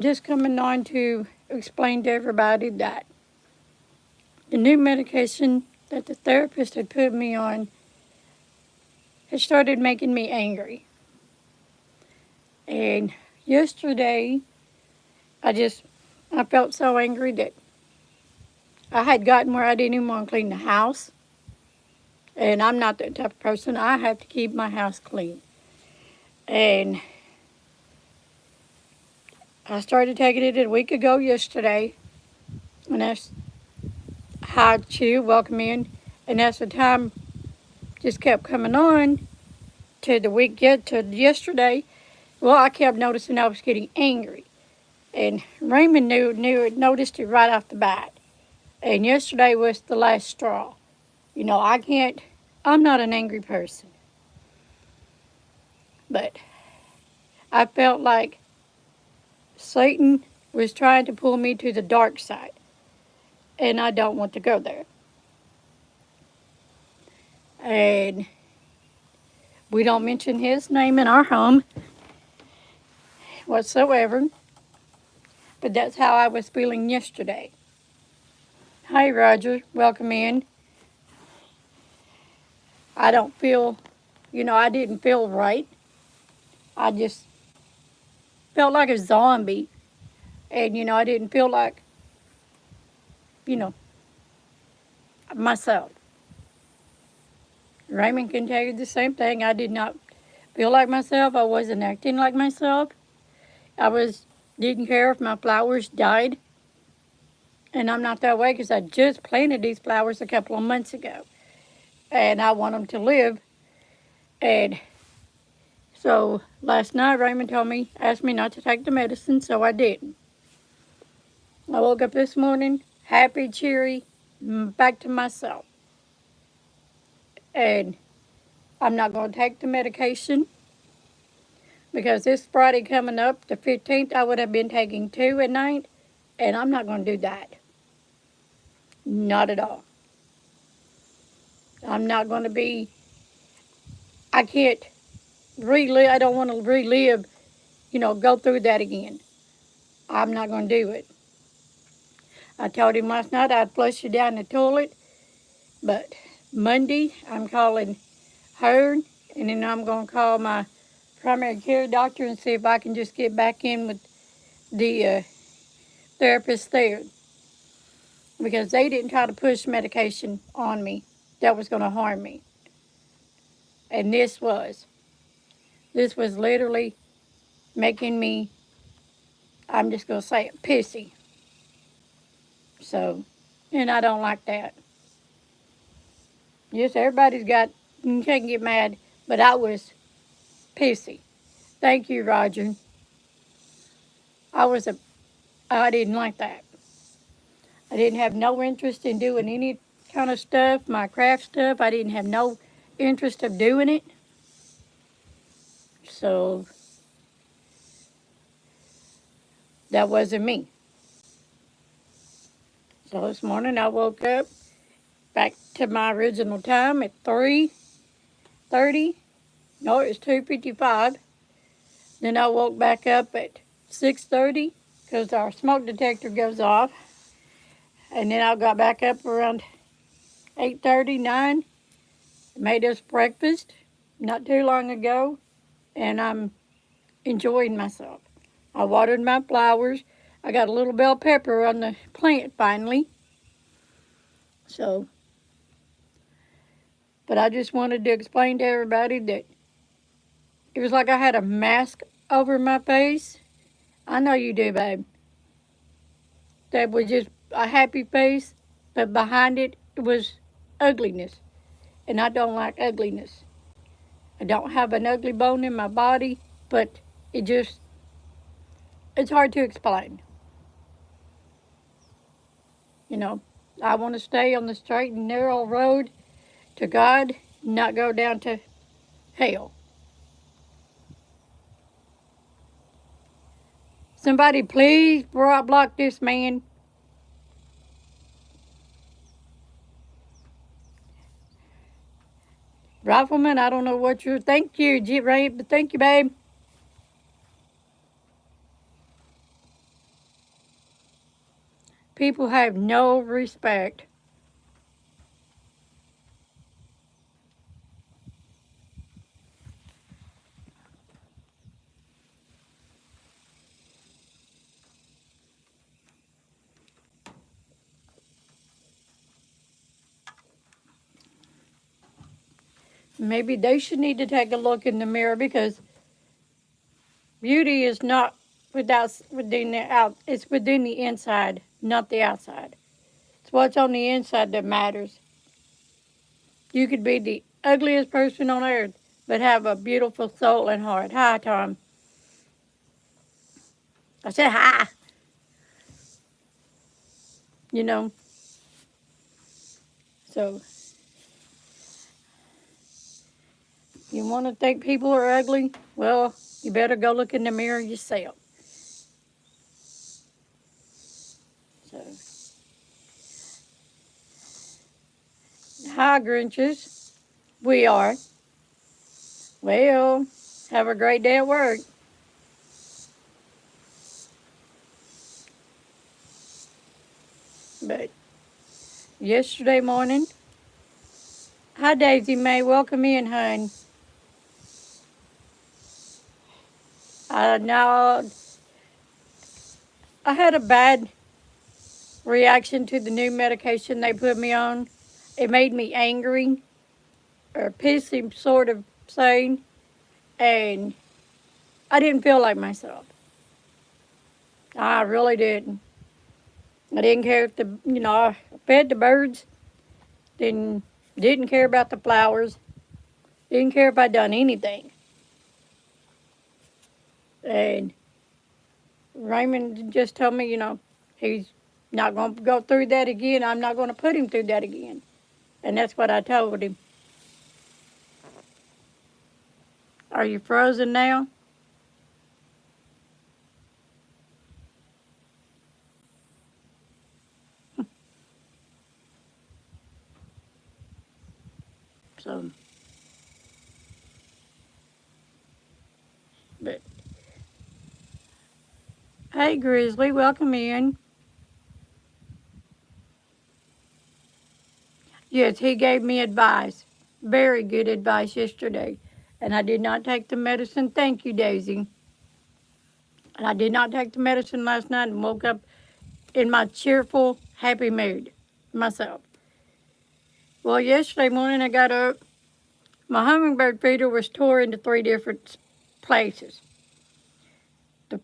Just coming on to explain to everybody that the new medication that the therapist had put me on had started making me angry. And yesterday, I felt so angry that I had gotten where I didn't even want to clean the house. And I'm not that type of person. I have to keep my house clean. And I started taking it a week ago yesterday. And that's hi, Chew, welcome in. And as the time just kept coming on to the week, to yesterday, well, I kept noticing I was getting angry. And Raymond noticed it right off the bat. And yesterday was the last straw. You know, I'm not an angry person. But I felt like Satan was trying to pull me to the dark side. And I don't want to go there. And we don't mention his name in our home whatsoever. But that's how I was feeling yesterday. Hi, Roger. Welcome in. I don't feel, I didn't feel right. I just felt like a zombie. And, I didn't feel like, you know, myself. Raymond can tell you the same thing. I did not feel like myself. I wasn't acting like myself. Didn't care if my flowers died. And I'm not that way because I just planted these flowers a couple of months ago. And I want them to live. And so last night Raymond asked me not to take the medicine, so I didn't. I woke up this morning happy, cheery, back to myself. And I'm not going to take the medication because this Friday coming up, the 15th, I would have been taking 2 at night, and I'm not going to do that. Not at all. I'm not going to be, I can't relive, I don't want to relive, go through that again. I'm not going to do it. I told him last night I'd flush you down the toilet, but Monday I'm calling her, and then I'm going to call my primary care doctor and see if I can just get back in with the therapist there. Because they didn't try to push medication on me that was going to harm me. And this was literally making me, I'm just going to say it, pissy. So, and I don't like that. Yes, you can't get mad, but I was pissy. Thank you, Roger. I didn't like that. I didn't have no interest in doing any kind of stuff, my craft stuff. I didn't have no interest of doing it. So that wasn't me. So this morning I woke up back to my original time at 3:30. No, it was 2:55. Then I woke back up at 6:30 because our smoke detector goes off. And then I got back up around 8:30, 9. Made us breakfast not too long ago, and I'm enjoying myself. I watered my flowers. I got a little bell pepper on the plant finally. So, but I just wanted to explain to everybody that it was like I had a mask over my face. I know you do, babe. That was just a happy face, but behind it was ugliness. And I don't like ugliness. I don't have an ugly bone in my body, but it's hard to explain. I want to stay on the straight and narrow road to God, not go down to hell. Somebody please block this man. Rifleman, I don't know what you're... Thank you, Ray, but thank you, babe. People have no respect. Maybe they should need to take a look in the mirror, because beauty is not within the out. It's within the inside, not the outside. It's what's on the inside that matters. You could be the ugliest person on earth, but have a beautiful soul and heart. Hi, Tom. I said hi. You know, so you want to think people are ugly? Well, you better go look in the mirror yourself. So, hi, Grinches. We are. Well, have a great day at work. But yesterday morning, hi, Daisy May. Welcome in, hon. Now, I had a bad reaction to the new medication they put me on. It made me angry, or pissy, sort of saying, and I didn't feel like myself. I really didn't. I didn't care if I fed the birds, didn't care about the flowers, didn't care if I'd done anything. And Raymond just told me, he's not going to go through that again. I'm not going to put him through that again. And that's what I told him. Are you frozen now? So, but hey, Grizzly, welcome in. Yes, he gave me advice, very good advice yesterday. And I did not take the medicine. Thank you, Daisy. And I did not take the medicine last night and woke up in my cheerful, happy mood myself. Well, yesterday morning I got up. My hummingbird feeder was tore into 3 different places. The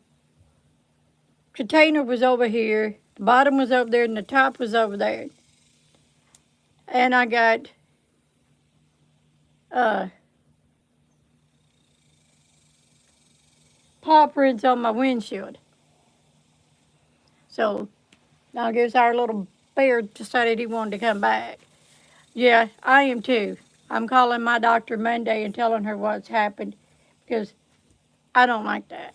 container was over here, the bottom was over there, and the top was over there. And I got paw prints on my windshield. So I guess our little bear decided he wanted to come back. Yeah, I am too. I'm calling my doctor Monday and telling her what's happened, because I don't like that.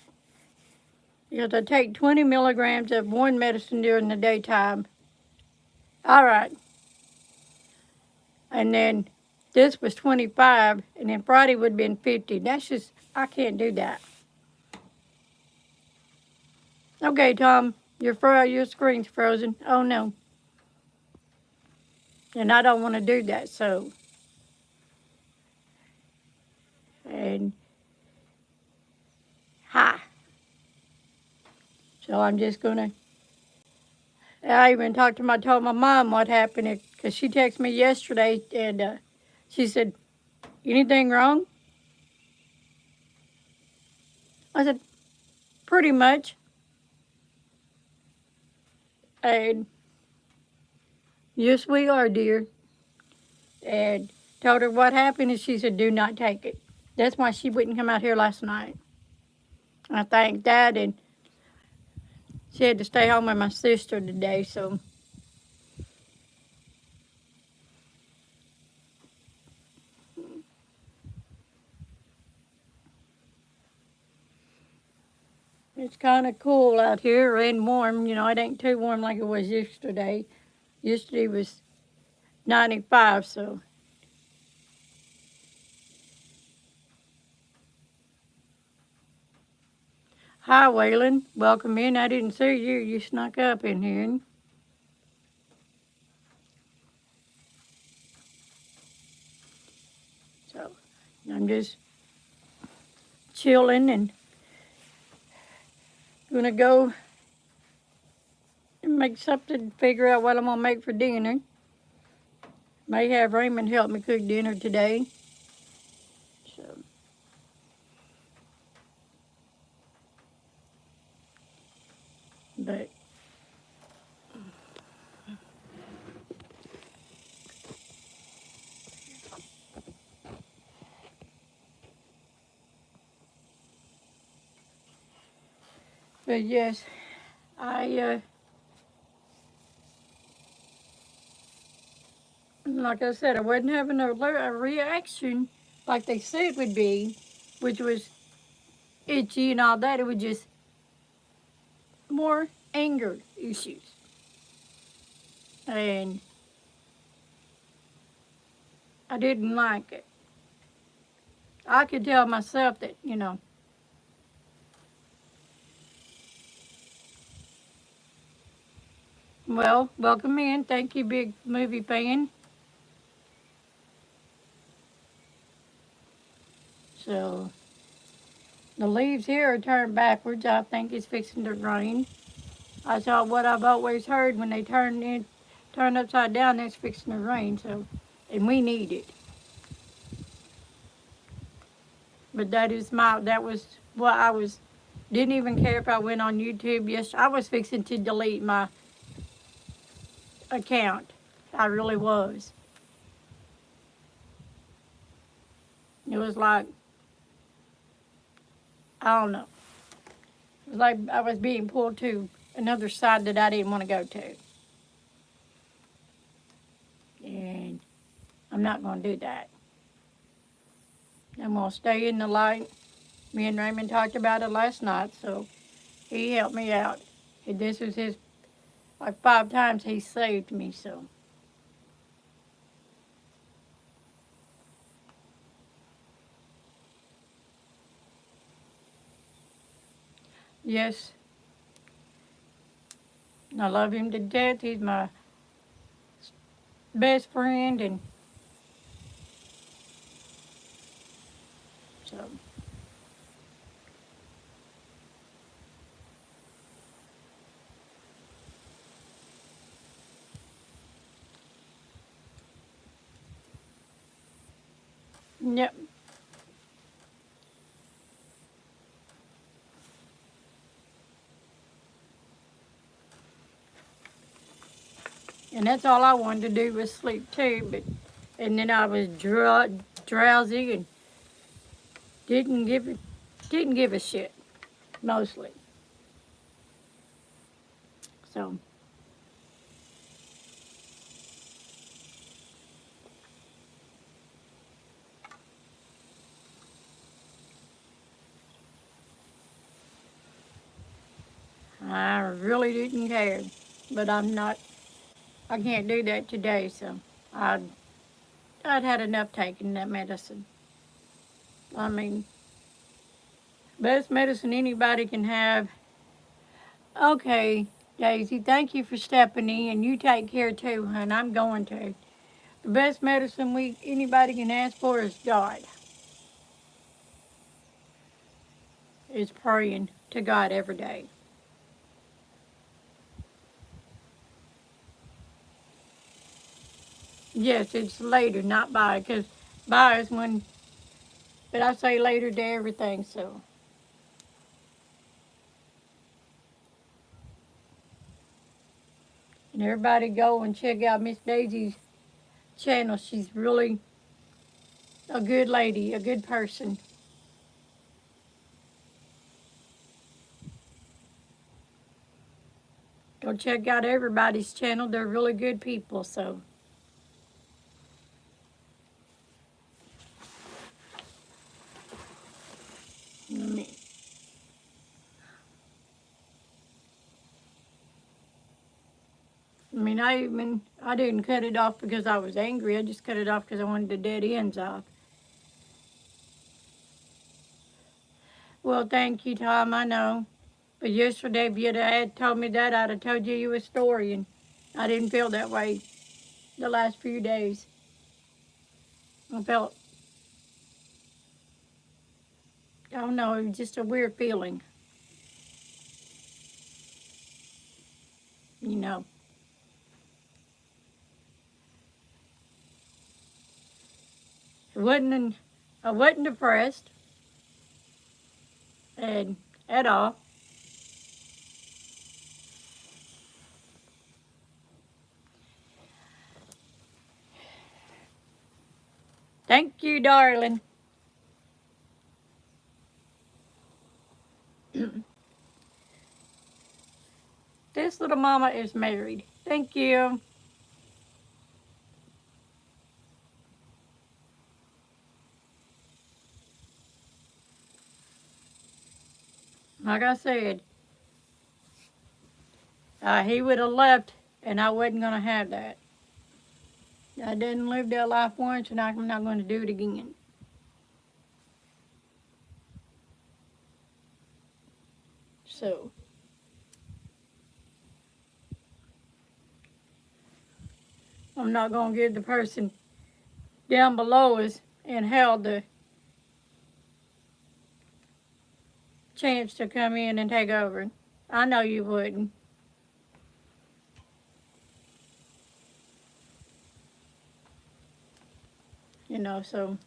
Because I take 20 milligrams of one medicine during the daytime. All right. And then this was 25, and then Friday would have been 50. That's just, I can't do that. Okay, Tom, your screen's frozen. Oh, no. And I don't want to do that, so. And hi. So I'm just going to. I even told my mom what happened, because she texted me yesterday, and she said, anything wrong? I said, pretty much. And yes, we are, dear. And told her what happened, and she said, do not take it. That's why she wouldn't come out here last night. I thanked that, and she had to stay home with my sister today, so. It's kind of cool out here and warm. It ain't too warm like it was yesterday. Yesterday was 95, so. Hi, Waylon. Welcome in. I didn't see you. You snuck up in here. So I'm just chilling and gonna go and make something, figure out what I'm gonna make for dinner. May have Raymond help me cook dinner today. So, but yes, like I said, I wasn't having a reaction like they said it would be, which was itchy and all that. It was just more anger issues. And I didn't like it. I could tell myself that, well, welcome in. Thank you, big movie fan. So, the leaves here are turned backwards. I think it's fixing to rain. I saw what I've always heard when they turn upside down, it's fixing to rain. So, and we need it. But that was what I was, didn't even care if I went on YouTube. Yes, I was fixing to delete my account. I really was. It was like, I don't know. It was like I was being pulled to another side that I didn't want to go to. And I'm not going to do that. I'm going to stay in the light. Me and Raymond talked about it last night, so he helped me out. And this was his, like 5 times he saved me, so. Yes, I love him to death. He's my best friend, and so. Yep. And that's all I wanted to do was sleep too, and then I was drowsy and didn't give a shit mostly. So I really didn't care, but I can't do that today. So I'd had enough taking that medicine. I mean, best medicine anybody can have. Okay, Daisy, thank you for stepping in. You take care too, hon. I'm going to. The best medicine anybody can ask for is God. Is praying to God every day. Yes, it's later, not by, because by is when, but I say later to everything, so. And everybody go and check out Miss Daisy's channel. She's really a good lady, a good person. Go check out everybody's channel. They're really good people, so. I mean, I didn't cut it off because I was angry. I just cut it off because I wanted the dead ends off. Well, thank you, Tom, I know. But yesterday, if you'd had told me that, I'd have told you a story, and I didn't feel that way the last few days. I felt I don't know, it was just a weird feeling, you know. I wasn't depressed and at all. Thank you, darling. This little mama is married. Thank you. Like I said, he would have left, and I wasn't going to have that. I didn't live that life once, and I'm not going to do it again. So, I'm not going to give the person down below us in hell the chance to come in and take over. I know you wouldn't. You know, so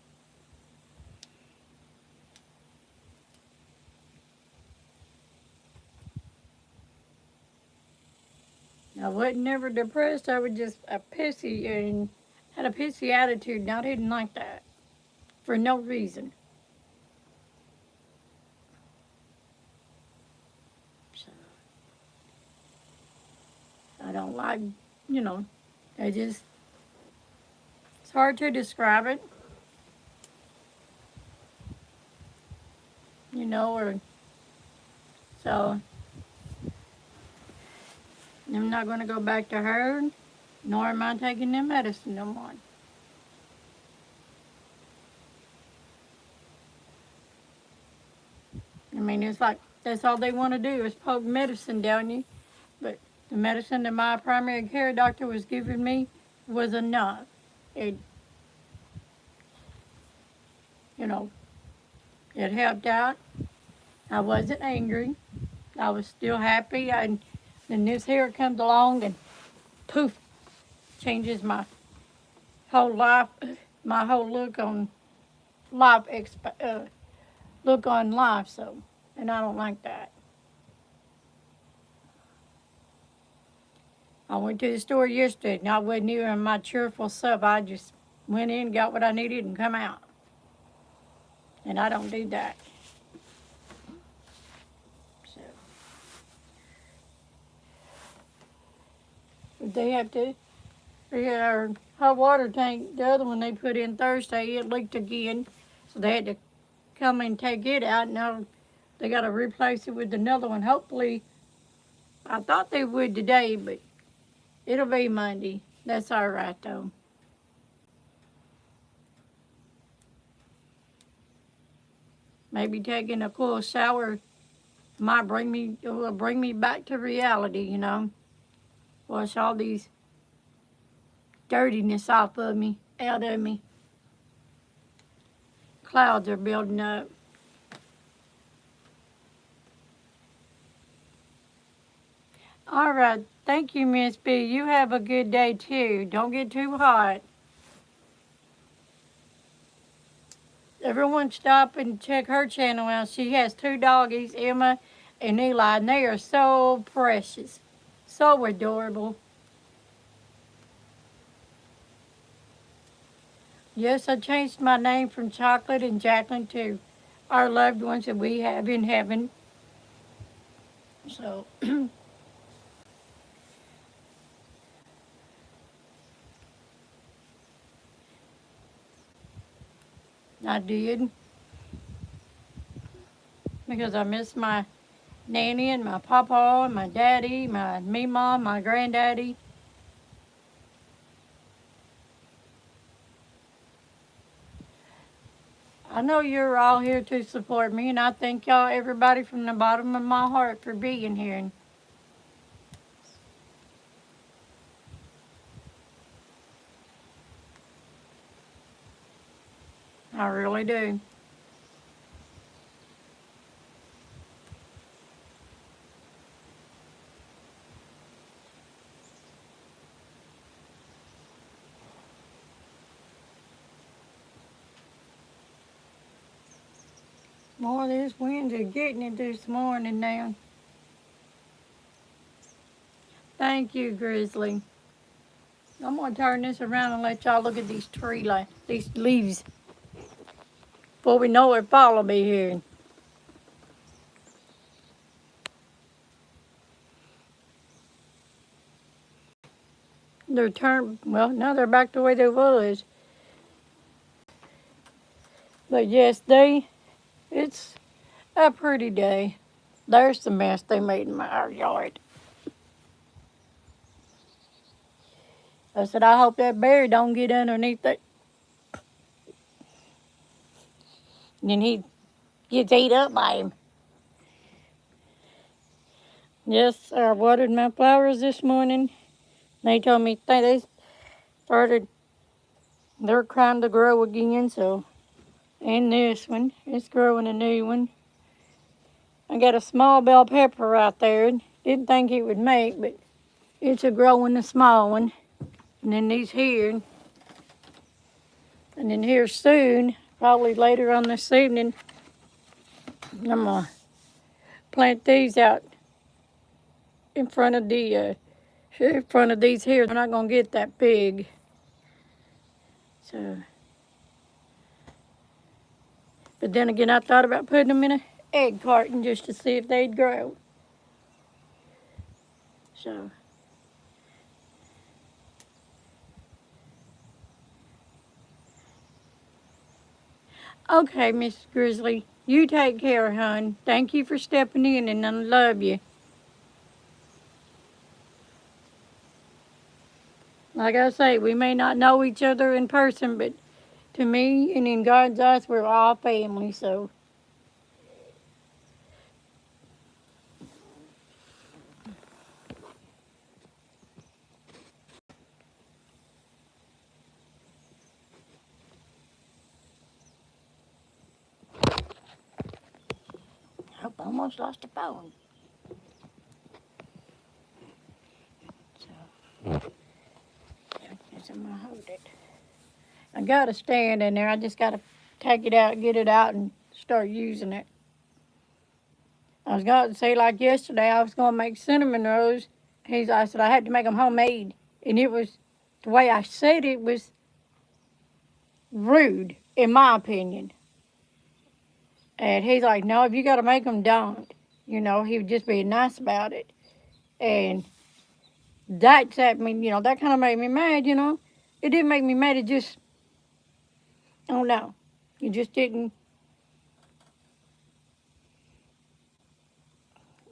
I wasn't never depressed. I was just a pissy and had a pissy attitude, and I didn't like that for no reason. So, I don't like, you know, I just, it's hard to describe it, you know, or so I'm not going to go back to her, nor am I taking the medicine no more. I mean, it's like that's all they want to do is poke medicine down you. But the medicine that my primary care doctor was giving me was enough. It, you know, it helped out. I wasn't angry. I was still happy. And then this here comes along and poof, changes my whole life, my whole look on life, look on life. So, and I don't like that. I went to the store yesterday and I wasn't even my cheerful self. I just went in, got what I needed, and come out. And I don't do that. So they have to. Yeah, our hot water tank, the other one they put in Thursday, it leaked again, so they had to come and take it out. Now they got to replace it with another one. Hopefully, I thought they would today, but it'll be Monday. That's all right though. Maybe taking a cool shower might will bring me back to reality, you know. Wash all these dirtiness off of me, out of me. Clouds are building up. All right. Thank you, Miss B. You have a good day too. Don't get too hot. Everyone stop and check her channel out. She has two doggies, Emma and Eli, and they are so precious. So adorable. Yes, I changed my name from Chocolate and Jacqueline to our loved ones that we have in heaven. So, I did. Because I miss my nanny and my papa and my daddy, my mom, my granddaddy. I know you're all here to support me, and I thank y'all, everybody, from the bottom of my heart for being here. And I really do. More of this wind is getting it this morning now. Thank you, Grizzly. I'm gonna turn this around and let y'all look at these these leaves. Before we know it, fall will be here. They're well, now they're back the way they was. But yes, it's a pretty day. There's the mess they made in our yard. I said, I hope that bear don't get underneath it. And then he gets ate up by him. Yes, I watered my flowers this morning. They told me they're trying to grow again, so. And this one, it's growing a new one. I got a small bell pepper right there. Didn't think it would make, but it's a growing a small one. And then these here. And then here soon, probably later on this evening, I'm gonna plant these out in front of these here. They're not gonna get that big. So, but then again, I thought about putting them in an egg carton just to see if they'd grow. So. Okay, Miss Grizzly, you take care, hon. Thank you for stepping in, and I love you. Like I say, we may not know each other in person, but to me and in God's eyes, we're all family, so. I almost lost a phone. So, I guess I'm going to hold it. I got a stand in there. I just got to take it out, get it out, and start using it. I was going to say, like yesterday, I was going to make cinnamon rolls. I said I had to make them homemade. And it was, the way I said it was rude, in my opinion. And he's like, no, if you got to make them, don't. You know, he was just being nice about it. And that kind of made me mad, you know. It didn't make me mad, it just, I don't know. It just didn't.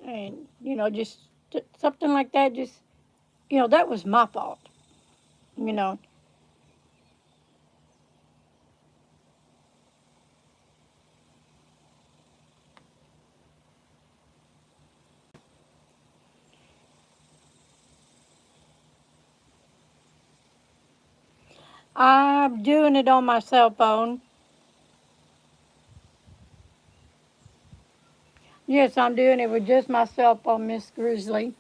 And, just something like that, just, that was my fault, you know. I'm doing it on my cell phone. Yes, I'm doing it with just my cell phone, Miss Grizzly.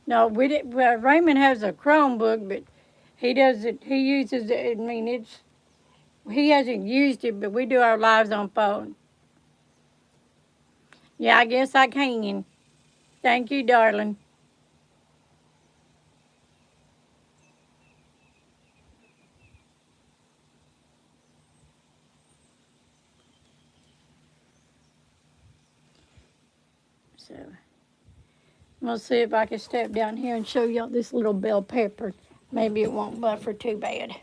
No, Raymond has a Chromebook, but he uses it, he hasn't used it, but we do our lives on phone. Yeah, I guess I can. Thank you, darling. So, I'm going to see if I can step down here and show y'all this little bell pepper. Maybe it won't buffer too bad.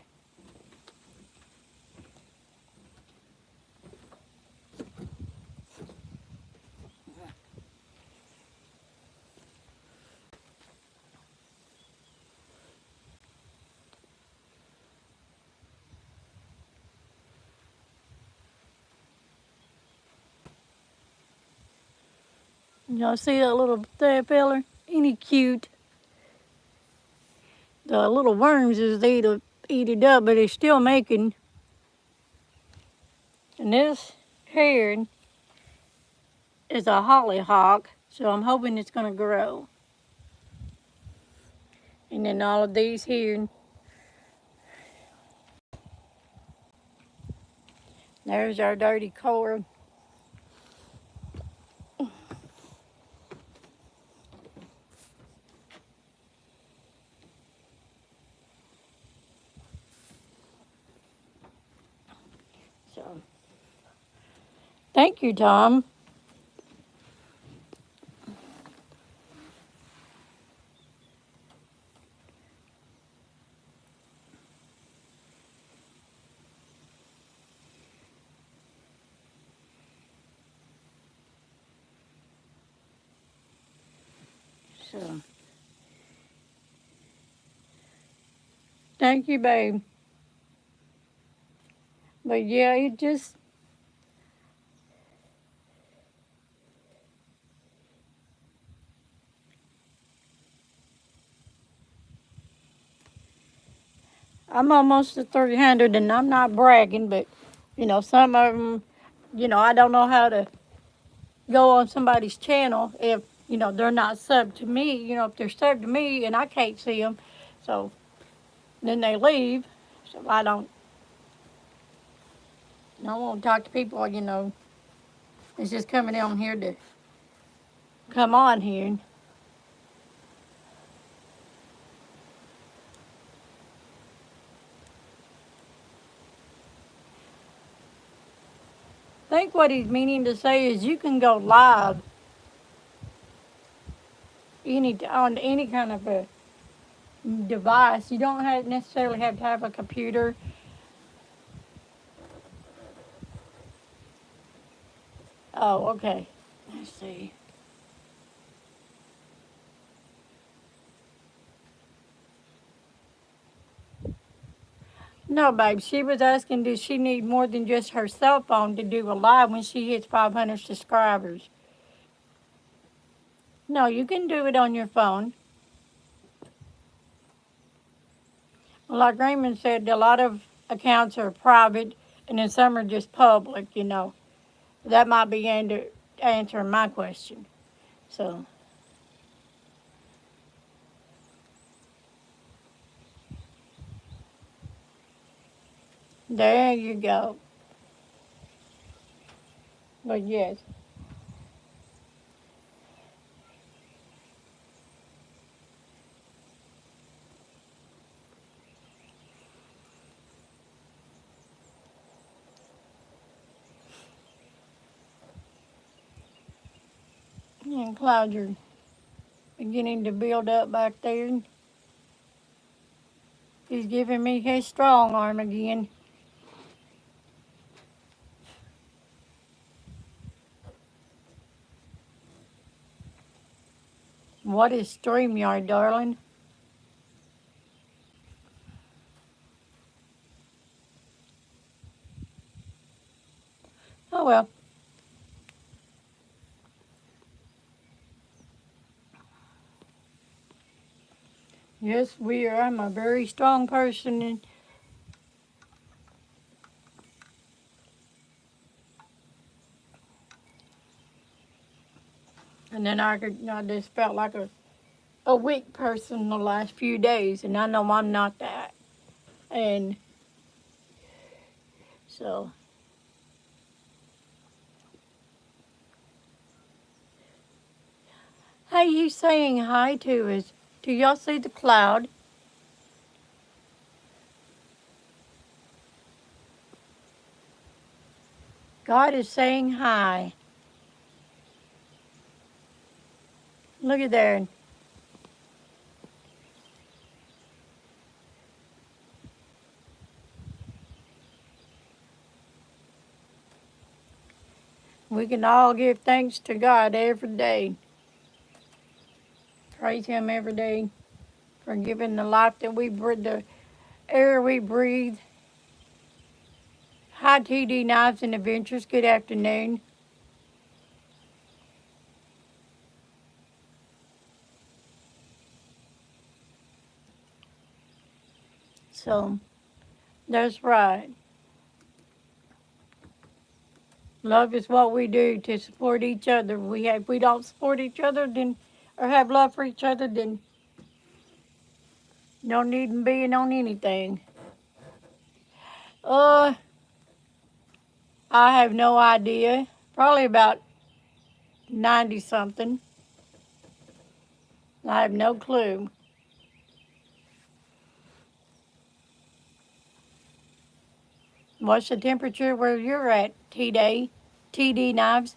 Y'all see that little feller? Ain't he cute? The little worms is eat it up, but he's still making. And this here is a hollyhock, so I'm hoping it's going to grow. And then all of these here. There's our dirty core. So, thank you, Tom. So, thank you, babe. But yeah, it just, I'm almost at 300, and I'm not bragging, but, some of them, I don't know how to go on somebody's channel if, they're not subbed to me, if they're subbed to me and I can't see them. So then they leave. So I won't talk to people, it's just coming on here to come on here. I think what he's meaning to say is you can go live on any kind of a device. You don't necessarily have to have a computer. Oh, okay. Let's see. No, babe. She was asking, does she need more than just her cell phone to do a live when she hits 500 subscribers? No, you can do it on your phone. Like Raymond said, a lot of accounts are private, and then some are just public. That might be answering my question. So, there you go. But yes. And clouds are beginning to build up back there. He's giving me his strong arm again. What is StreamYard, darling? Oh well. Yes, we are. I'm a very strong person, and then I just felt like a weak person the last few days, and I know I'm not that. And so, hey, you saying hi to us? Do y'all see the cloud? God is saying hi. Look at there. We can all give thanks to God every day. Praise Him every day for giving the life that we breathe, the air we breathe. Hi, TD Knives and Adventures. Good afternoon. So, that's right. Love is what we do to support each other. If we don't support each other, then or have love for each other, then no need in being on anything. Uh, I have no idea. Probably about 90 something. I have no clue. What's the temperature where you're at, T-Day? TD Knives?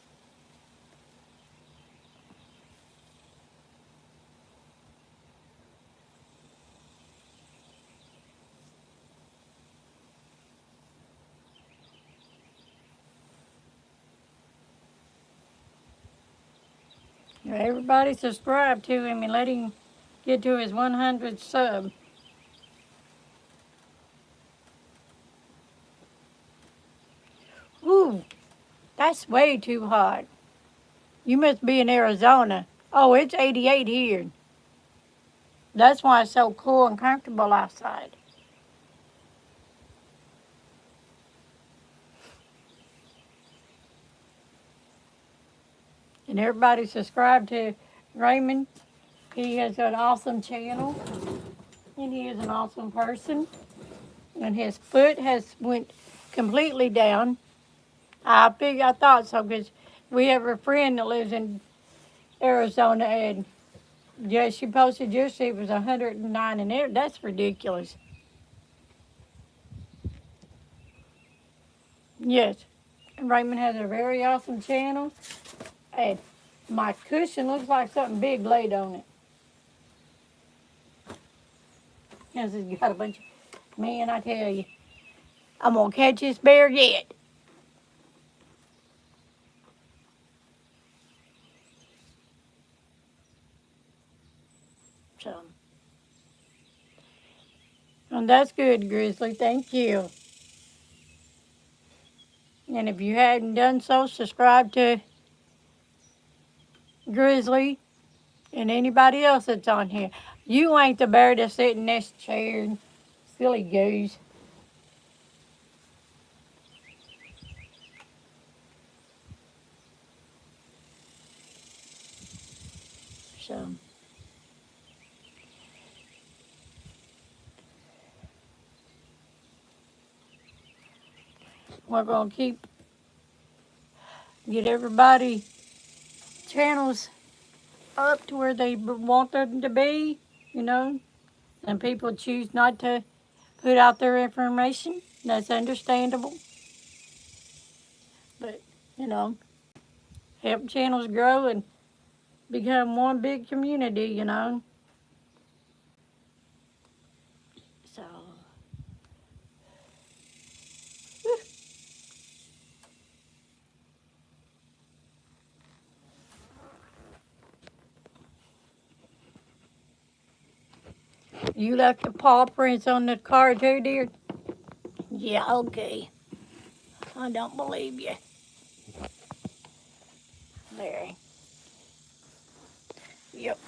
Everybody subscribe to him and let him get to his 100th sub. Ooh, that's way too hot. You must be in Arizona. Oh, it's 88 here. That's why it's so cool and comfortable outside. And everybody subscribe to Raymond. He has an awesome channel. And he is an awesome person. And his foot has went completely down. I thought so, because we have a friend that lives in Arizona, and yeah, she posted yesterday it was 109 in there. That's ridiculous. Yes, Raymond has a very awesome channel, and my cushion looks like something big laid on it. Because it's got a bunch of, man, I tell you, I'm going to catch this bear yet. So, and that's good, Grizzly. Thank you. And if you hadn't done so, subscribe to Grizzly and anybody else that's on here. You ain't the bear that's sitting in this chair, silly goose. So, we're going to get everybody channels up to where they want them to be, you know. And people choose not to put out their information. That's understandable. But, you know, help channels grow and become one big community, you know. So, you left the paw prints on the car too, dear? Yeah, okay. I don't believe you. There. Yep.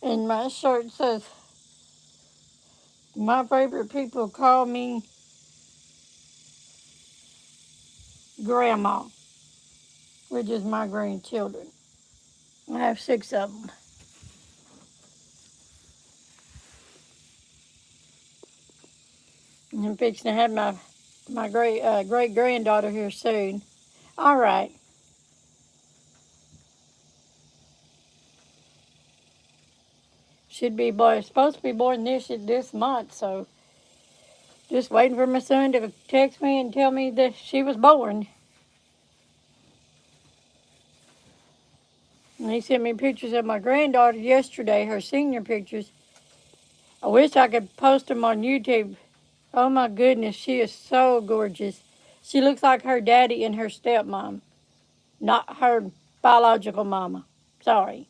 And my shirt says, my favorite people call me Grandma, which is my grandchildren. I have 6 of them. And I'm fixing to have my great granddaughter here soon. All right. Should be born, supposed to be born this month, so just waiting for my son to text me and tell me that she was born. And he sent me pictures of my granddaughter yesterday, her senior pictures. I wish I could post them on YouTube. Oh my goodness, she is so gorgeous. She looks like her daddy and her stepmom, not her biological mama. Sorry.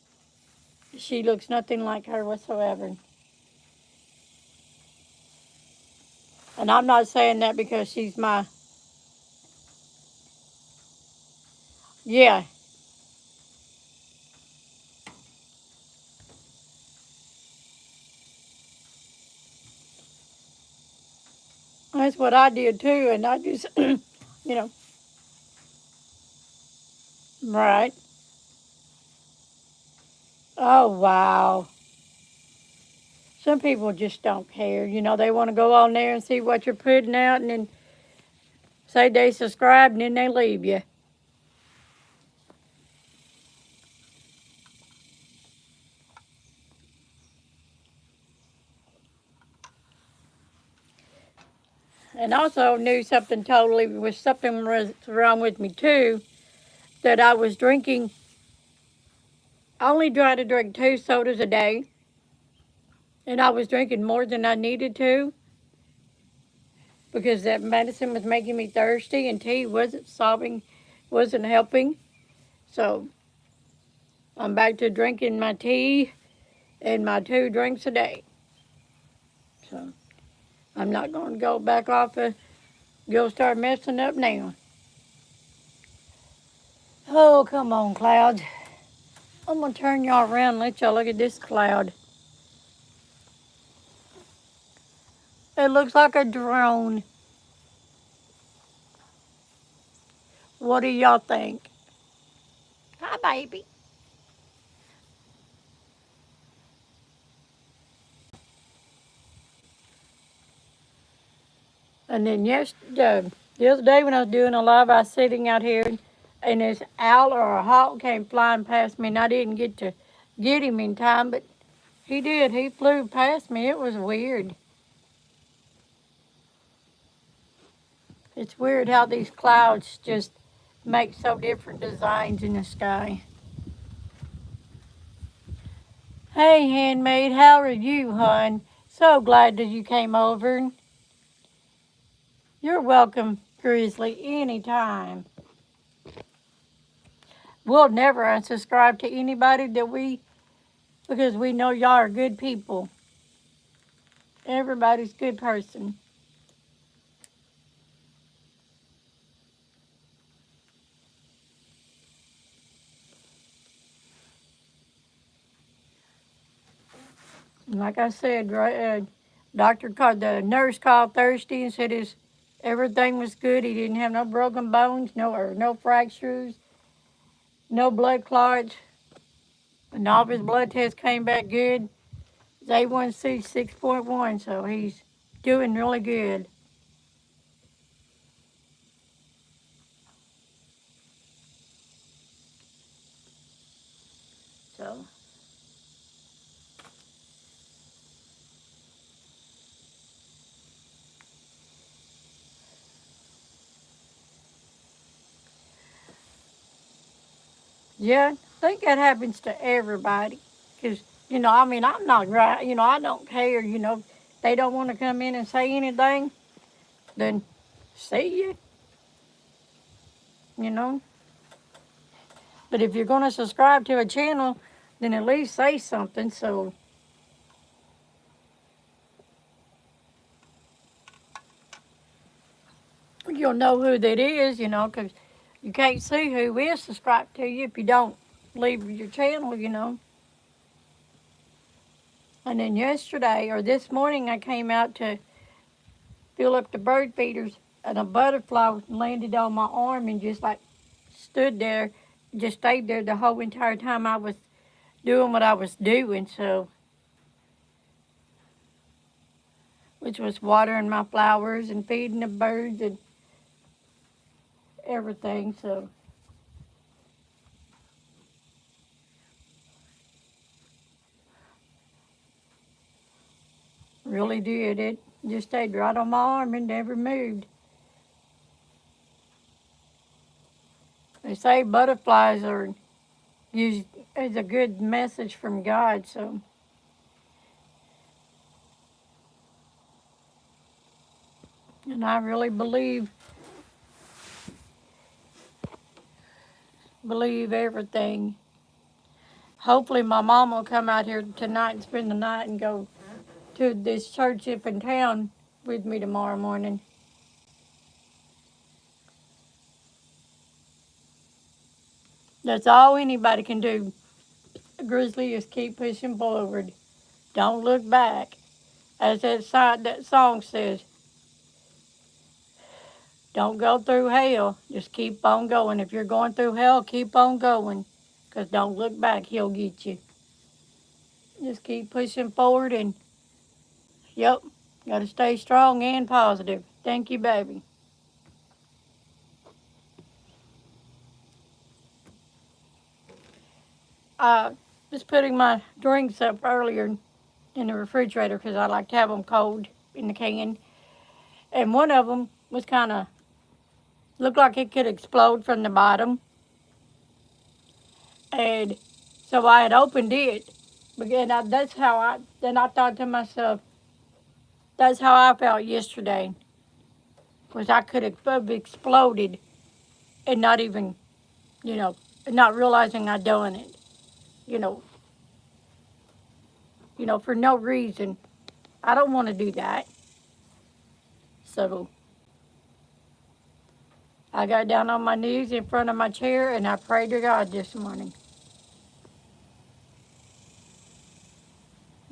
She looks nothing like her whatsoever. And I'm not saying that because she's my, yeah. That's what I did too, and I just, you know, right. Oh, wow. Some people just don't care. You know, they want to go on there and see what you're putting out and then say they subscribe and then they leave you. And also knew something totally was something was wrong with me too, that I was drinking. I only try to drink 2 sodas a day, and I was drinking more than I needed to because that medicine was making me thirsty, and tea wasn't helping. So I'm back to drinking my tea and my 2 drinks a day. So I'm not going to go back off go start messing up now. Oh, come on, clouds. I'm going to turn y'all around and let y'all look at this cloud. It looks like a drone. What do y'all think? Hi, baby. And then the other day when I was doing a live, I was sitting out here, and this owl or a hawk came flying past me, and I didn't get to get him in time, but he did. He flew past me. It was weird. It's weird how these clouds just make so different designs in the sky. Hey, handmaid, how are you, hon? So glad that you came over. You're welcome, Grizzly, anytime. We'll never unsubscribe to anybody because we know y'all are good people. Everybody's a good person. And like I said, the nurse called Thursday and said everything was good. He didn't have no broken bones, no fractures, no blood clots. And all of his blood tests came back good. It's A1C 6.1, so he's doing really good. So, yeah, I think that happens to everybody. Because, I mean, I'm not right. I don't care. They don't want to come in and say anything, then see you, you know. But if you're going to subscribe to a channel, then at least say something so you'll know who that is, because you can't see who is subscribed to you if you don't leave your channel. And then yesterday or this morning, I came out to fill up the bird feeders, and a butterfly landed on my arm and just like stood there, just stayed there the whole entire time I was doing what I was doing. So, which was watering my flowers and feeding the birds and everything. So, really did. It just stayed right on my arm and never moved. They say butterflies are used as a good message from God. So, and I really believe everything. Hopefully my mom will come out here tonight and spend the night and go to this church up in town with me tomorrow morning. That's all anybody can do, Grizzly, is keep pushing forward. Don't look back. As that song says, don't go through hell. Just keep on going. If you're going through hell, keep on going. Because don't look back. He'll get you. Just keep pushing forward and, yep, got to stay strong and positive. Thank you, baby. I was putting my drinks up earlier in the refrigerator because I like to have them cold in the can. And one of them was kind of, looked like it could explode from the bottom. And so I had opened it. Then I thought to myself, that's how I felt yesterday. Was I could have exploded and not even, you know, not realizing I'd done it. You know, for no reason. I don't want to do that. So I got down on my knees in front of my chair and I prayed to God this morning.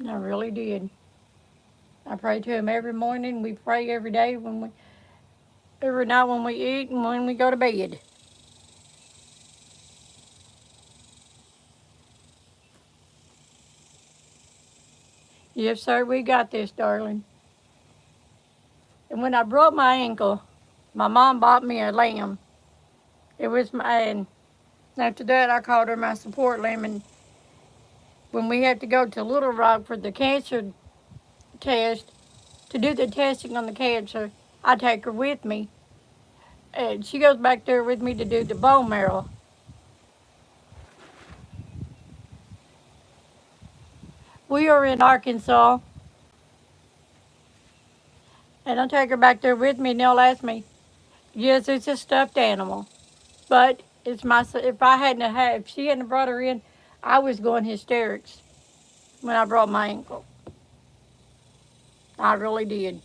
I really did. I pray to Him every morning. We pray every day every night when we eat and when we go to bed. Yes, sir, we got this, darling. And when I broke my ankle, my mom bought me a lamb. And after that, I called her my support lamb. And when we had to go to Little Rock for the cancer test, to do the testing on the cancer, I take her with me. And she goes back there with me to do the bone marrow. We are in Arkansas, and I take her back there with me, and they'll ask me, yes, it's a stuffed animal, but if she hadn't brought her in, I was going hysterics when I broke my ankle. I really did.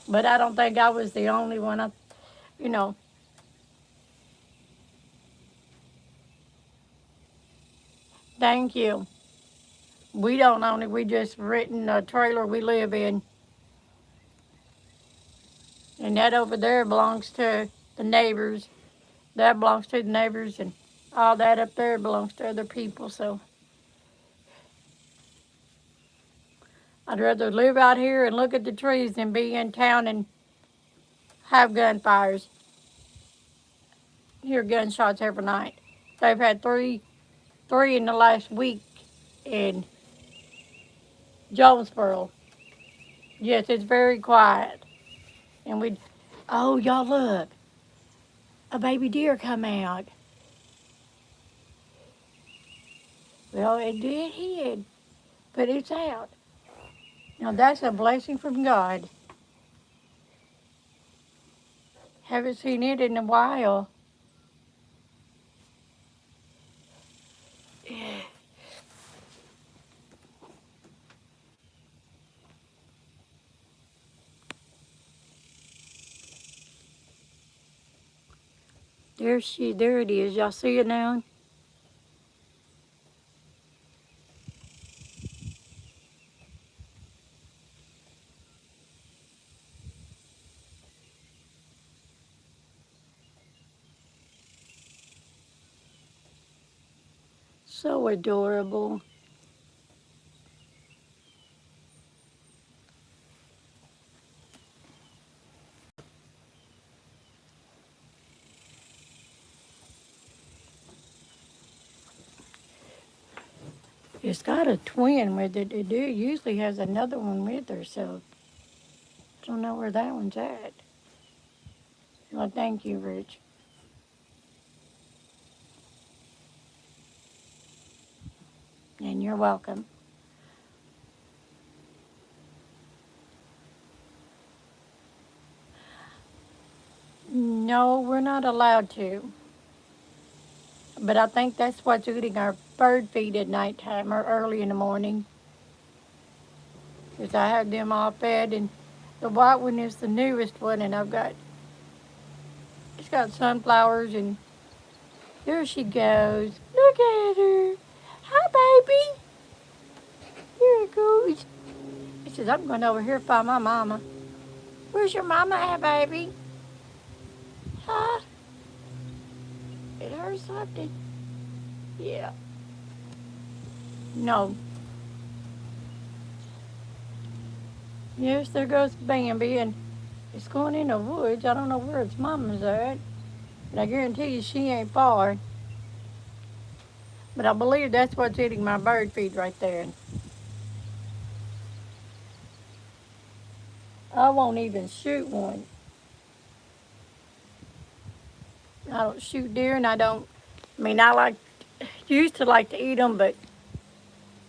But I don't think I was the only one. You know, thank you. We don't own it. We just renting a trailer we live in. And that over there belongs to the neighbors. That belongs to the neighbors, and all that up there belongs to other people. So I'd rather live out here and look at the trees than be in town and have gunfires. Hear gunshots every night. They've had three in the last week in Jonesboro. Yes, it's very quiet. And oh, y'all look, a baby deer come out. Well, it did hid, but it's out. Now that's a blessing from God. Haven't seen it in a while. There it is. Y'all see it now? So adorable. It's got a twin with it. It usually has another one with her, so I don't know where that one's at. Well, thank you, Rich. And you're welcome. No, we're not allowed to. But I think that's what's eating our bird feed at nighttime or early in the morning. Because I have them all fed, and the white one is the newest one, and it's got sunflowers, and there she goes. Look at her. Hi, baby. Here it goes. He says, I'm going over here to find my mama. Where's your mama at, baby? Huh? It hurts something. Yeah. No. Yes, there goes Bambi, and It's going in the woods. I don't know where its mama's at, but I guarantee you she ain't far. But I believe that's what's eating my bird feed right there. I won't even shoot one. I don't shoot deer, and I used to like to eat them, but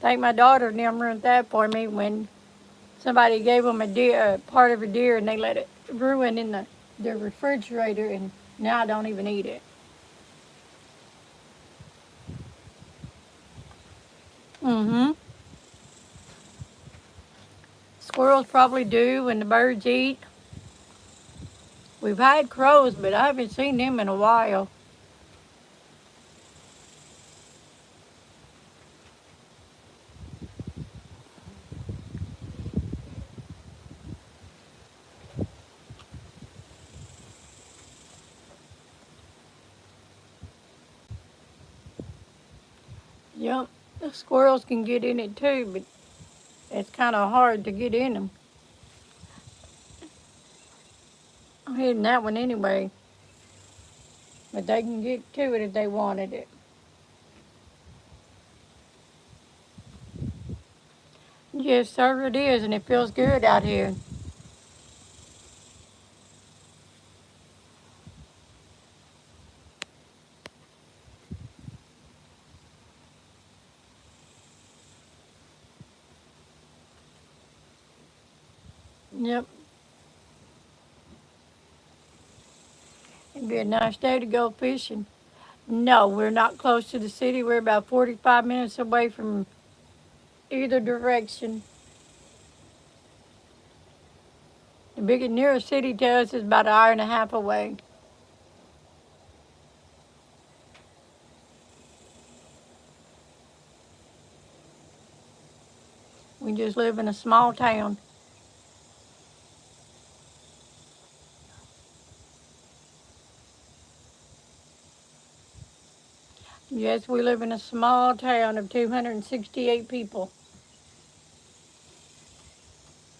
I think my daughter and them ruined that for me when somebody gave them part of a deer, and they let it ruin in the refrigerator, and now I don't even eat it. Mm-hmm. Squirrels probably do when the birds eat. We've had crows, but I haven't seen them in a while. Yep, the squirrels can get in it too, but it's kind of hard to get in them. I'm hitting that one anyway, but they can get to it if they wanted it. Yes, sir, it is, and it feels good out here. Yep, it'd be a nice day to go fishing. No, we're not close to the city. We're about 45 minutes away from either direction. The nearest city to us is about an hour and a half away. We just live in a small town. Yes, we live in a small town of 268 people.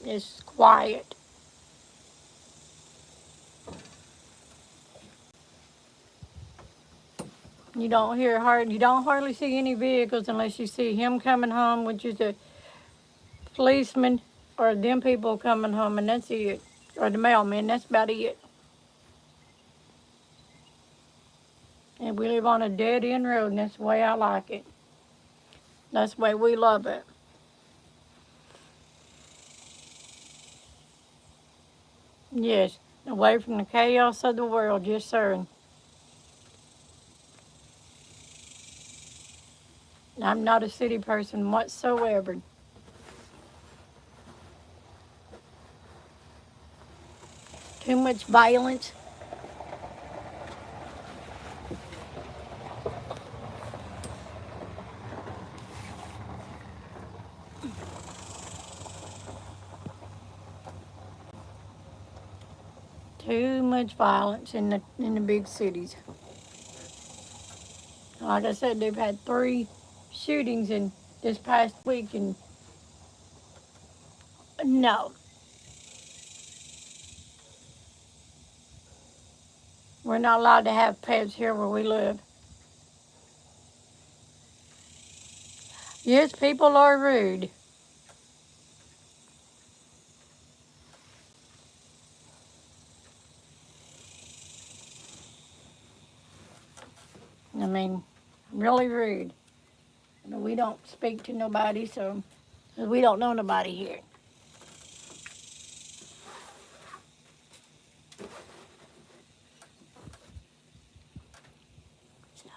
It's quiet. You don't hardly see any vehicles unless you see him coming home, which is a policeman, or them people coming home, and that's it. Or the mailman, that's about it. And we live on a dead end road, and that's the way I like it. That's the way we love it. Yes, away from the chaos of the world, yes, sir. I'm not a city person whatsoever. Too much violence. Too much violence in the big cities. Like I said, they've had 3 shootings in this past week, and no, we're not allowed to have pets here where we live. Yes, people are rude. I mean, really rude. But we don't speak to nobody, so 'cause we don't know nobody here. So,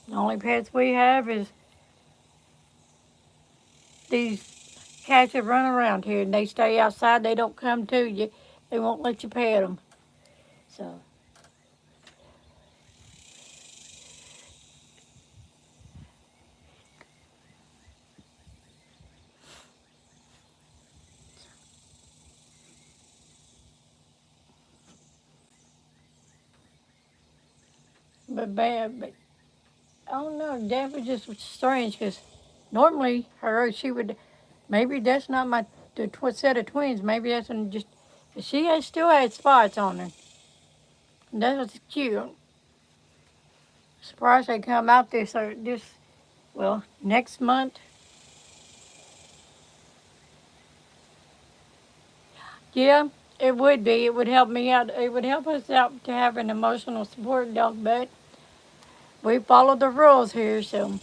the only pets we have is these cats that run around here, and they stay outside. They don't come to you. They won't let you pet them. So, but bad. But I don't know. That was just strange because Normally, she would, maybe that's not the set of twins. Maybe that's just, still had spots on her. That was cute. Surprised they come out well, next month. Yeah, it would be. It would help me out. It would help us out to have an emotional support dog, but we follow the rules here, so.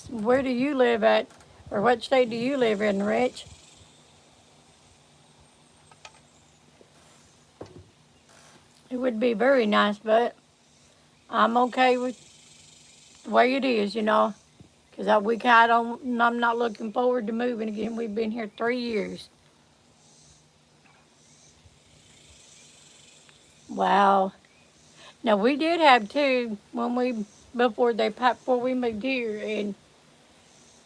Where do you live at? Or what state do you live in, Rich? It would be very nice, but I'm okay with the way it is, because I'm not looking forward to moving again. We've been here 3 years. Wow. Now we did have two before we moved here, and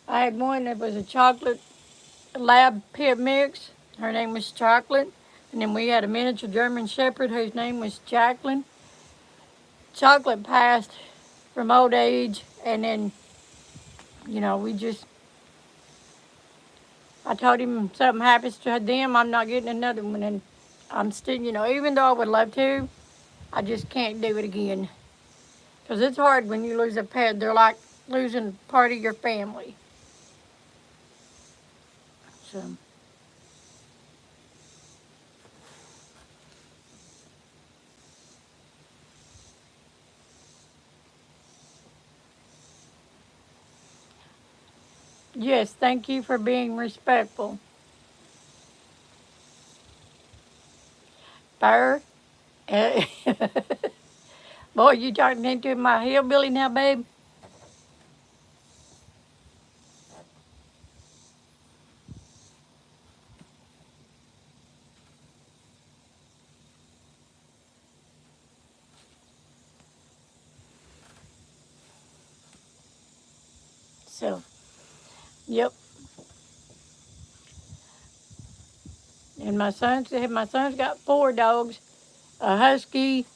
I had one that was a chocolate lab pit mix. Her name was Chocolate, and then we had a miniature German Shepherd whose name was Jacqueline. Chocolate passed from old age, and then I told him something happens to them, I'm not getting another one, and I'm still, even though I would love to, I just can't do it again. Because it's hard when you lose a pet. They're like losing part of your family. So. Yes, thank you for being respectful. Fur. Boy, you talking into my hillbilly now, babe? So, yep. And my son's got 4 dogs, a husky,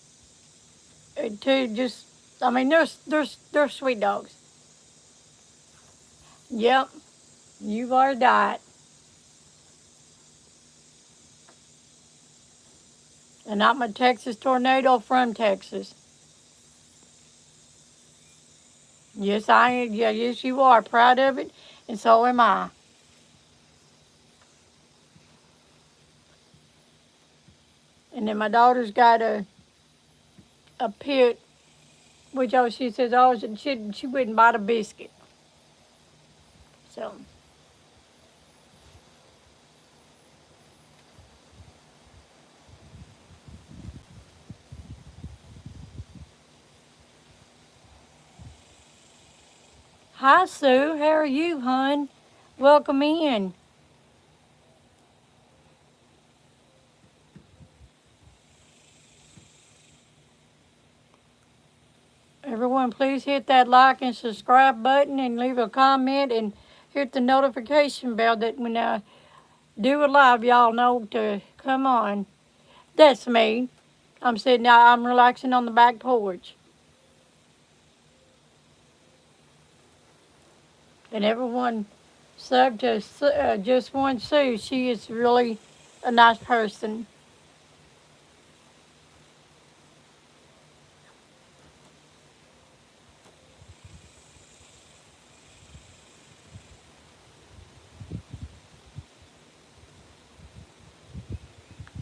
and 2 they're sweet dogs. Yep, you've already died. And I'm a Texas tornado from Texas. Yes, I am. Yeah, yes, you are. Proud of it, and so am I. And then my daughter's got a pit, which she says she wouldn't bite a biscuit. So. Hi, Sue. How are you, hon? Welcome in. Everyone, please hit that like and subscribe button and leave a comment and hit the notification bell that when I do a live, y'all know to come on. That's me. I'm relaxing on the back porch. And everyone sub to Just One Sue. She is really a nice person.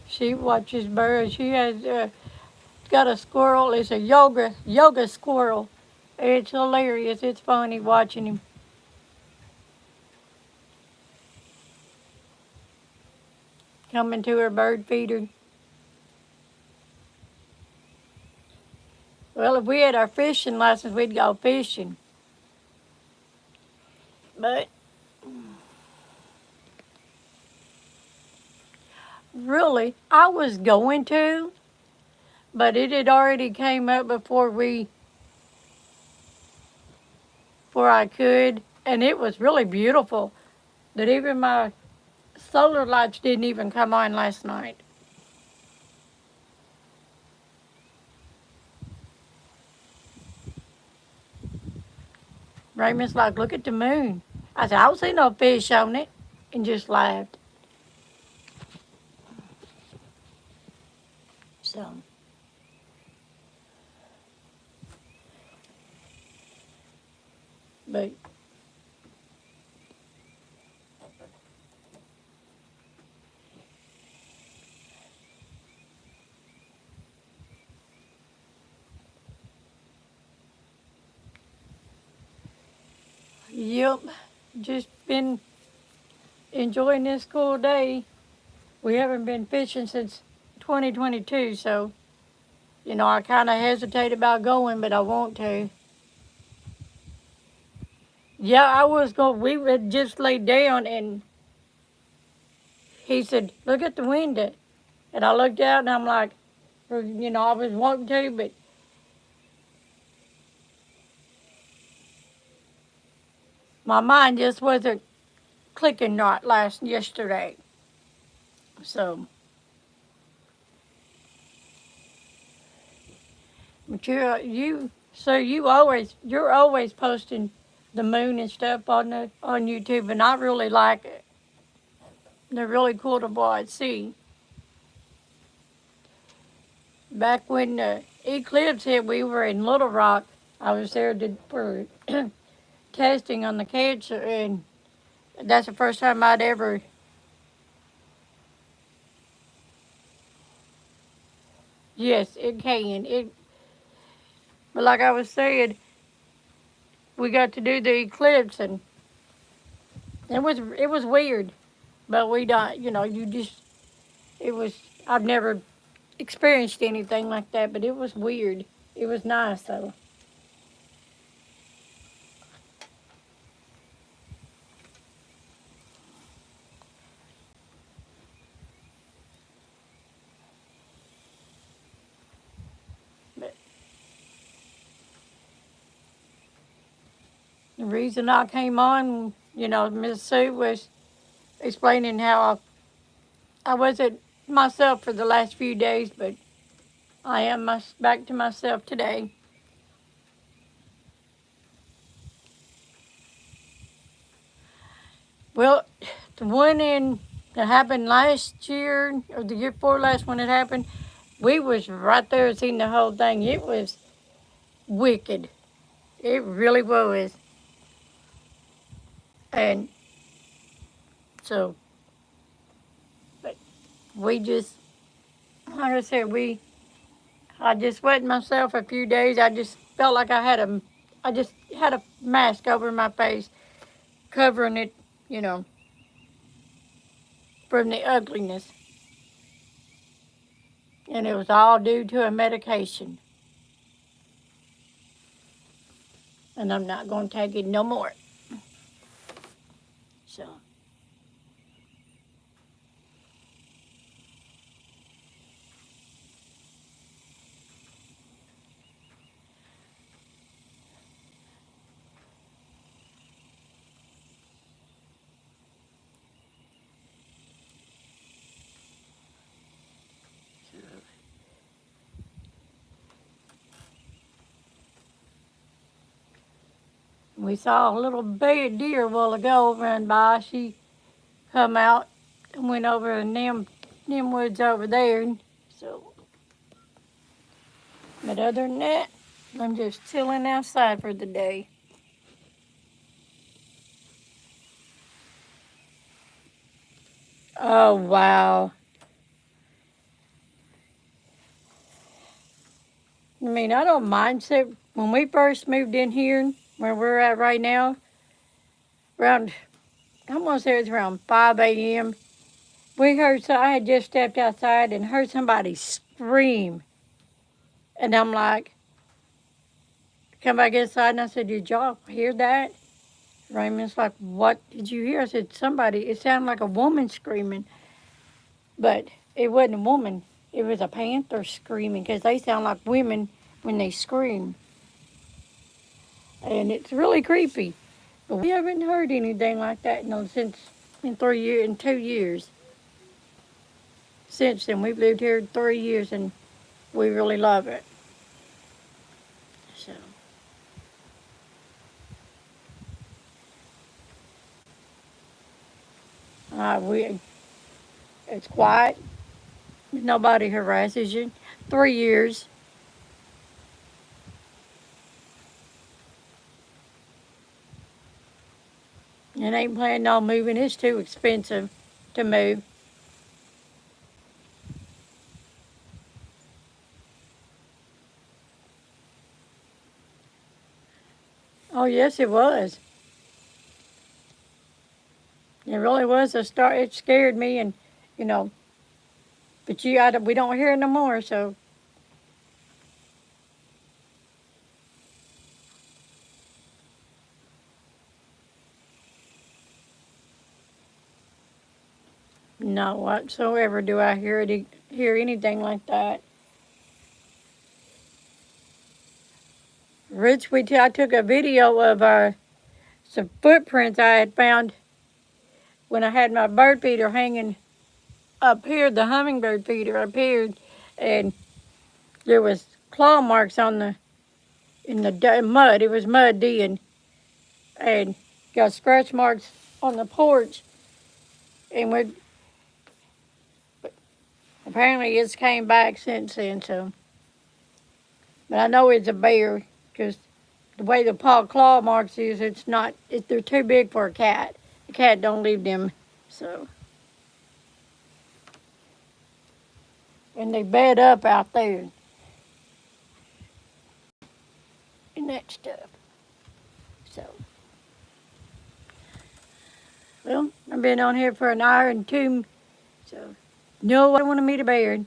She watches birds. She has got a squirrel. It's a yoga squirrel. It's hilarious. It's funny watching him. Coming to her bird feeder. Well, if we had our fishing license, we'd go fishing. But really, I was going to, but it had already came up before I could, and it was really beautiful. That even my solar lights didn't even come on last night. Raymond's like, look at the moon. I said, I don't see no fish on it. And just laughed. So. But. Yep. Just been enjoying this cool day. We haven't been fishing since 2022, so, I kind of hesitate about going, but I want to. Yeah, I was going, we would just lay down, and he said, look at the window. And I looked out, and I'm like, I was wanting to, but my mind just wasn't clicking right yesterday. So, but you're always posting the moon and stuff on YouTube, and I really like it. They're really cool to watch. See, back when the eclipse hit, we were in Little Rock. I was there for testing on the cancer, and that's the first time I'd ever. Yes, it can. But like I was saying, we got to do the eclipse, and it was weird. But we don't, it was. I've never experienced anything like that, but it was weird. It was nice though. But the reason I came on, Miss Sue was explaining how I wasn't myself for the last few days, but I am back to myself today. Well, the one that happened last year, or the year before last when it happened, we was right there seeing the whole thing. It was wicked. It really was. And so, but we just, like I said, I just wet myself a few days. I just felt like I just had a mask over my face, covering it, from the ugliness. And it was all due to a medication. And I'm not going to take it no more. So. We saw a little deer a while ago run by. She come out and went over in them woods over there. So, but other than that, I'm just chilling outside for the day. Oh, wow. I mean, I don't mind. So when we first moved in here, where we're at right now, around, I'm going to say it's around 5 a.m., I had just stepped outside and heard somebody scream. And I'm like, come back inside, and I said, did y'all hear that? Raymond's like, what did you hear? I said, it sounded like a woman screaming. But it wasn't a woman. It was a panther screaming, because they sound like women when they scream. And it's really creepy. But we haven't heard anything like that since in 2 years. Since then, we've lived here 3 years, and we really love it. So. It's quiet. Nobody harasses you. 3 years. And ain't planning on moving. It's too expensive to move. Oh, yes, it was. It really was a start. It scared me, and you know, but we don't hear it no more. So no whatsoever do I hear anything like that. I took a video of some footprints I had found when I had my bird feeder hanging up here, the hummingbird feeder up here, and there was claw marks in the mud. It was muddy and got scratch marks on the porch, and apparently it's came back since then. So, but I know it's a bear because the way the claw marks is, they're too big for a cat. The cat don't leave them, so. And they bed up out there and that stuff. So, well, I've been on here for an hour and two, so no, I don't want to meet a bear.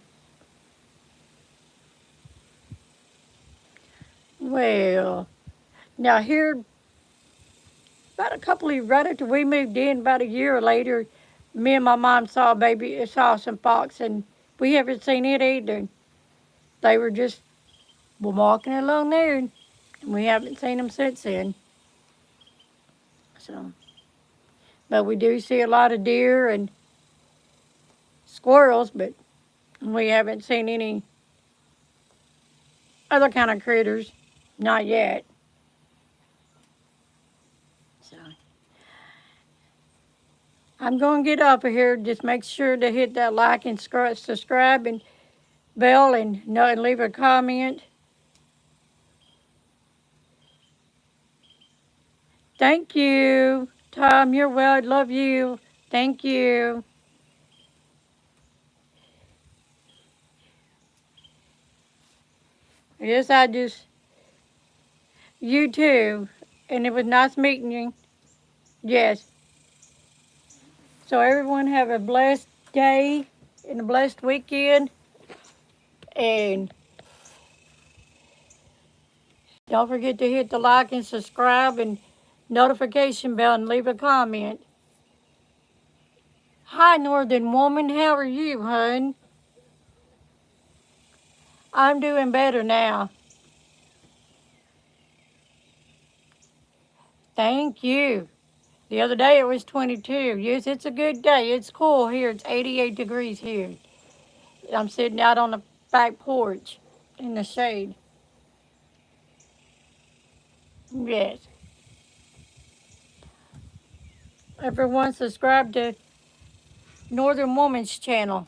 Well, now here, about a couple of, right after we moved in, about a year later, me and my mom saw some fox, and we haven't seen it either. They were just walking along there, and we haven't seen them since then. So, but we do see a lot of deer and squirrels, but we haven't seen any other kind of critters, not yet. So, I'm going to get off of here. Just make sure to hit that like and subscribe and bell and leave a comment. Thank you. Tom, you're well. I love you. Thank you. Yes, you too. And it was nice meeting you. Yes. So everyone have a blessed day and a blessed weekend. And don't forget to hit the like and subscribe and notification bell and leave a comment. Hi, Northern Woman. How are you, hun? I'm doing better now. Thank you. The other day it was 22. Yes, it's a good day. It's cool here. It's 88 degrees here. I'm sitting out on the back porch in the shade. Yes. Everyone subscribe to Northern Woman's channel.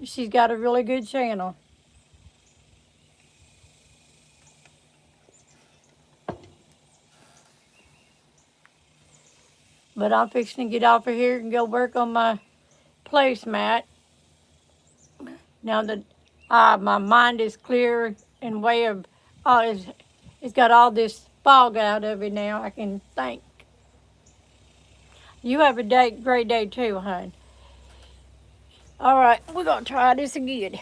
She's got a really good channel. But I'm fixing to get off of here and go work on my placemat. Now that my mind is clear and way of, it's got all this fog out of it now, I can think. You have a great day too, hon. All right, we're going to try this again.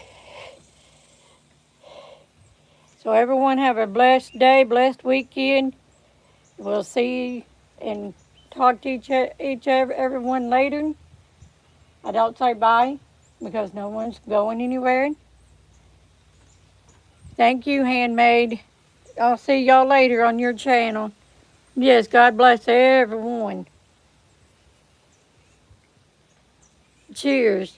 So everyone have a blessed day, blessed weekend. We'll see and talk to everyone later. I don't say bye because no one's going anywhere. Thank you, Handmaid. I'll see y'all later on your channel. Yes, God bless everyone. Cheers.